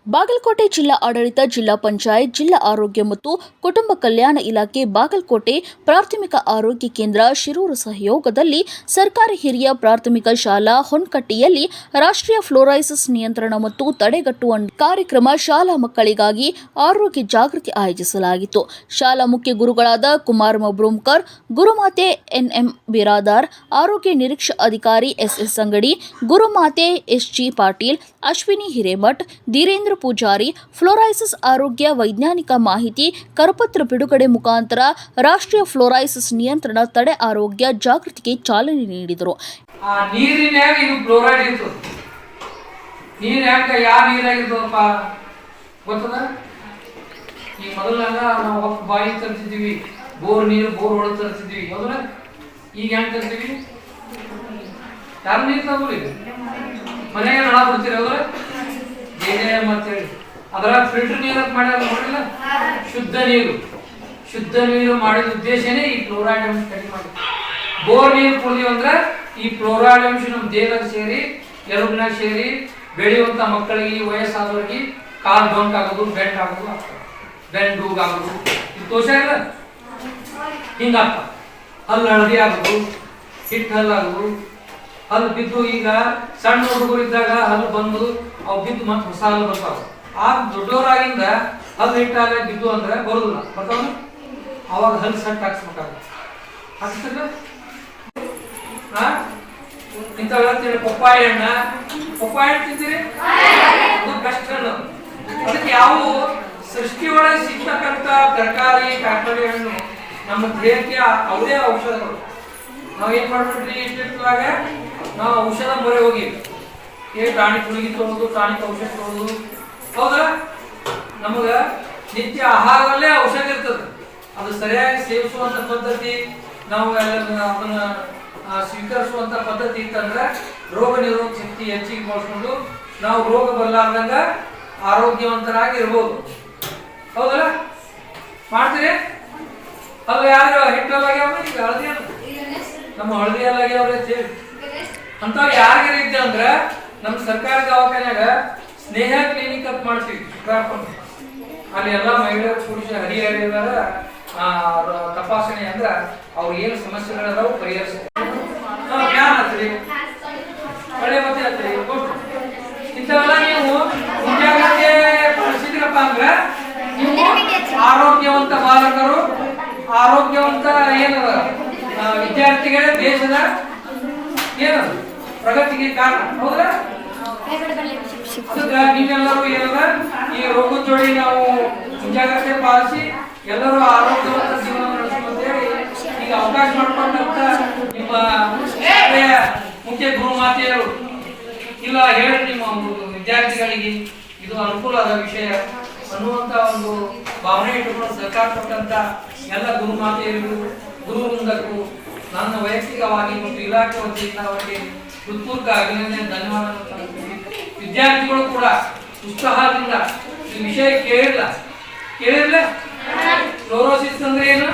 ಬಾಗಲಕೋಟೆ ಜಿಲ್ಲಾ ಆಡಳಿತ, ಜಿಲ್ಲಾ ಪಂಚಾಯತ್, ಜಿಲ್ಲಾ ಆರೋಗ್ಯ ಮತ್ತು ಕುಟುಂಬ ಕಲ್ಯಾಣ ಇಲಾಖೆ, ಬಾಗಲಕೋಟೆ ಪ್ರಾಥಮಿಕ ಆರೋಗ್ಯ ಕೇಂದ್ರ ಶಿರೂರು ಸಹಯೋಗದಲ್ಲಿ ಸರ್ಕಾರಿ ಹಿರಿಯ ಪ್ರಾಥಮಿಕ ಶಾಲಾ ಹೊನ್ಕಟ್ಟಿಯಲ್ಲಿ ರಾಷ್ಟ್ರೀಯ ಫ್ಲೋರೈಸಿಸ್ ನಿಯಂತ್ರಣ ಮತ್ತು ತಡೆಗಟ್ಟುವ ಕಾರ್ಯಕ್ರಮ ಶಾಲಾ ಮಕ್ಕಳಿಗಾಗಿ ಆರೋಗ್ಯ ಜಾಗೃತಿ ಆಯೋಜಿಸಲಾಗಿತ್ತು. ಶಾಲಾ ಮುಖ್ಯ ಗುರುಗಳಾದ ಕುಮಾರ್ ಮಬ್ರೂಮ್ಕರ್, ಗುರುಮಾತೆ ಎನ್ಎಂ ಬಿರಾದಾರ್, ಆರೋಗ್ಯ ನಿರೀಕ್ಷಾ ಅಧಿಕಾರಿ ಎಸ್ಎಸ್ ಅಂಗಡಿ, ಗುರುಮಾತೆ ಎಸ್ಜಿ ಪಾಟೀಲ್, ಅಶ್ವಿನಿ ಹಿರೇಮಠ್, ಧೀರೇಂದ್ರ ಪೂಜಾರಿ ಫ್ಲೋರೈಸಿಸ್ ಆರೋಗ್ಯ ವೈಜ್ಞಾನಿಕ ಮಾಹಿತಿ ಕರಪತ್ರ ಬಿಡುಗಡೆ ಮುಖಾಂತರ ರಾಷ್ಟ್ರೀಯ ಫ್ಲೋರೈಸಿಸ್ ನಿಯಂತ್ರಣ ತಡೆ ಆರೋಗ್ಯ ಜಾಗೃತಿಗೆ ಚಾಲನೆ ನೀಡಿದರು. ನೀರಿನ್ಯಾಗ ಇದು ಫ್ಲೋರೈಡ್ ಇರ್ತದೆ. ನೀರು ಯಾಕೆ ಯಾವ ನೀರಾಗಿರ್ತದಪ್ಪ ಗೊತ್ತದ? ಈ ಮೊದಲೆಲ್ಲ ನಾವು ಬಾಯಿ ತರಿಸಿದ್ವಿ, ಬೋರ್ ನೀರು ಬೋರ್ ಹೊಡೆದು ತರಿಸಿದ್ವಿ. ಮೊದಲ ಈಗ ಹೆಂಗ್ ತರಿಸ್ತೀವಿ? ಯಾರು ನೀರು ತಗೊಳ್ಳಿ, ಮನೆಗೆ ನಳ ಬಿಡ್ತೀರಿ. ಹೌದ್ರ ಅಂತೇಳಿ ಅದರ ಫಿಲ್ಟರ್ ನೀರು ಮಾಡ್ಯಾರ ನೋಡಿಲ್ಲ. ಶುದ್ಧ ನೀರು ಮಾಡಿದ ಉದ್ದೇಶನೇ ಈ ಫ್ಲೋರೈಡ್ ಅಂಶ ಕಡಿಮೆ ಮಾಡಿ. ಬೋರ್ ನೀರು ಕುಡಿದೀವಿ ಅಂದ್ರೆ ಈ ಫ್ಲೋರೈಡ್ ಅಂಶ ನಮ್ಮ ದೇಹದಾಗ ಸೇರಿ ಎಲುಬಿನಾಗ ಸೇರಿ ಬೆಳೆಯುವಂತ ಮಕ್ಕಳಿಗೆ, ವಯಸ್ಸಾದವರಿಗೆ ಕಾಲು ಡೊಂಕ್ ಆಗೋದು, ಬೆಂಡ್ ಆಗೋದು ಆಗ್ತದೆ. ಬೆಂಡ್ ಆಗೋದು ಇದು ದೋಷ ಇಲ್ಲ, ಹಿಂಗಾಗ್ತ. ಹಲ್ಲು ಹಳದಿ ಆಗೋದು, ಹಿಟ್ಟು ಹಲ್ಲಾಗೋದು, ಹಲ್ಲು ಬಿದ್ದು. ಈಗ ಸಣ್ಣ ಹುಡುಗರು ಇದ್ದಾಗ ಹಲ್ಲು ಬಂದು ಅವು ಬಿದ್ದು ಮತ್ತೆ ಹೊಸ ಹಲ್ಲು ಬರ್ತಾವ. ಆ ದೊಡ್ಡವರಾಗಿಂದ ಹಲ್ಲು ಹಿಟ್ಟಾಗ ಬಿದ್ದು ಅಂದ್ರೆ ಬರುದಿಲ್ಲ, ಬರ್ತಾವ. ಅವಾಗ ಹಲ್ಲು ಸಟ್ ಹಾಕ್ಸ್ಬೇಕಾಗುತ್ತೆ. ಹಾಕ್ತಿಲ್ಲ ಇಂಥ ಹೇಳ್ತೀರಿ. ಪಪ್ಪಾಯಿ ಹಣ್ಣು ತಿಂತೀರಿ, ಅದು ಬೆಸ್ಟ್ ಹಣ್ಣು. ಅದಕ್ಕೆ ಯಾವ ಸೃಷ್ಟಿ ಒಳಗೆ ಸಿಗ್ತಕ್ಕಂಥ ತರಕಾರಿ, ಕಾಯಿಪಲ್ಲೆ ಹಣ್ಣು ನಮ್ಮ ದೇಹಕ್ಕೆ ಅವದೇ ಔಷಧಗಳು. ನಾವೇನ್ ಮಾಡ್ಬಿಟ್ರಿ, ಇಷ್ಟಿಟ್ಟಾಗ ನಾವು ಔಷಧ ಮೊರೆ ಹೋಗಿ ಟಾನಿಕ್ ಗುಳಿಗೆ ತೊಗೊಳೋದು, ಟಾನಿಕ್ ಔಷಧ ತೊಗೊಳೋದು. ಹೌದಾ? ನಮಗ ನಿತ್ಯ ಆಹಾರದಲ್ಲೇ ಔಷಧ ಇರ್ತದೆ. ಅದು ಸರಿಯಾಗಿ ಸೇವಿಸುವಂತ ಪದ್ಧತಿ, ನಾವು ಅದನ್ನ ಸ್ವೀಕರಿಸುವಂತ ಪದ್ಧತಿ ಇತ್ತಂದ್ರೆ ರೋಗ ನಿರೋಧಕ ಶಕ್ತಿ ಹೆಚ್ಚಿಗೆ ಮಾಡಿಕೊಂಡು ನಾವು ರೋಗ ಬರಲಾರ್ದಂಗ ಆರೋಗ್ಯವಂತರಾಗಿ ಇರ್ಬೋದು. ಹೌದಲ್ಲ? ಮಾಡ್ತೀರಿ? ಅಲ್ಲ ಯಾರು ಹಿಟ್ಟಲ್ಲಾಗ್ಯಾವ, ಈಗ ಹಳದಿ ಅಲ್ಲ, ನಮ್ಮ ಹಳದಿ ಅಲ್ಲಾಗ್ಯಾವ್ರೆ ಸೇರಿ ಅಂತ ಯಾರಿಗಾರ ಇದ್ದೆ ಅಂದ್ರೆ ನಮ್ಮ ಸರ್ಕಾರಿ ದವಾಖಾನ್ಯಾಗ ಸ್ನೇಹ ಕ್ಲಿನಿಕ್ ಅಂತ ಮಾಡ್ತೀವಿ. ಅಲ್ಲಿ ಎಲ್ಲ ಮಹಿಳೆಯರು ಪುರುಷ ಹರಿಹರಿಯರ ತಪಾಸಣೆ ಅಂದ್ರ ಅವ್ರ ಏನು ಸಮಸ್ಯೆಗಳದಾವು ಪರಿಹರಿಸ್ತಾರೆ. ಜ್ಞಾನ ಹತ್ರಿ, ಒಳ್ಳೆ ಮತ್ತೆ ಹತ್ರಿ ಇಂಥವೆಲ್ಲ ನೀವು ಮುಂಜಾಗ್ರತೆ ಪಡಿಸಿದ್ರಪ್ಪ ಅಂದ್ರ ನೀವು ಆರೋಗ್ಯವಂತ ಬಾಲಕರು, ಆರೋಗ್ಯವಂತ ಏನು ವಿದ್ಯಾರ್ಥಿಗಳೇ ದೇಶದ ಏನು ಪ್ರಗತಿಗೆ ಕಾರಣ. ಹೌದಾ? ಅದಕ್ಕೆ ನೀವೆಲ್ಲರೂ ಏನದ ಈ ರೋಗದ ಜೋಡಿ ನಾವು ಮುಂಜಾಗ್ರತೆ ಪಾಲಿಸಿ ಎಲ್ಲರೂ ಆರೋಗ್ಯವಂತ ಜೀವನ ನಡೆಸುವಂತೇಳಿ ಈಗ ಅವಕಾಶ ಮಾಡ್ಕೊಂಡಂತ ನಿಮ್ಮ ಶಾಲೆಯ ಮುಖ್ಯ ಗುರುಮಾತೆಯರು ಇಲ್ಲ ಹೇಳಿ ನಿಮ್ಮ ವಿದ್ಯಾರ್ಥಿಗಳಿಗೆ ಇದು ಅನುಕೂಲದ ವಿಷಯ ಅನ್ನುವಂತ ಒಂದು ಭಾವನೆ ಇಟ್ಟುಕೊಂಡು ಸರ್ಕಾರ ಕೊಟ್ಟಂತ ಎಲ್ಲ ಗುರುಮಾತೆಯರಿಗೂ, ಗುರು ವೃಂದಕ್ಕೂ ನನ್ನ ವೈಯಕ್ತಿಕವಾಗಿ ಮತ್ತು ಇಲಾಖೆ ವತಿಯಿಂದ ಅವರಿಗೆ ಹೃತ್ಪೂರ್ವಕ ಅಭಿನಂದನೆ, ಧನ್ಯವಾದ. ವಿದ್ಯಾರ್ಥಿಗಳು ಕೂಡ ಉತ್ಸಾಹದಿಂದ ಈ ವಿಷಯ ಕೇಳಿಲ್ಲ. ಫ್ಲೋರೋಸಿಸ್ ಅಂದ್ರೆ ಏನು?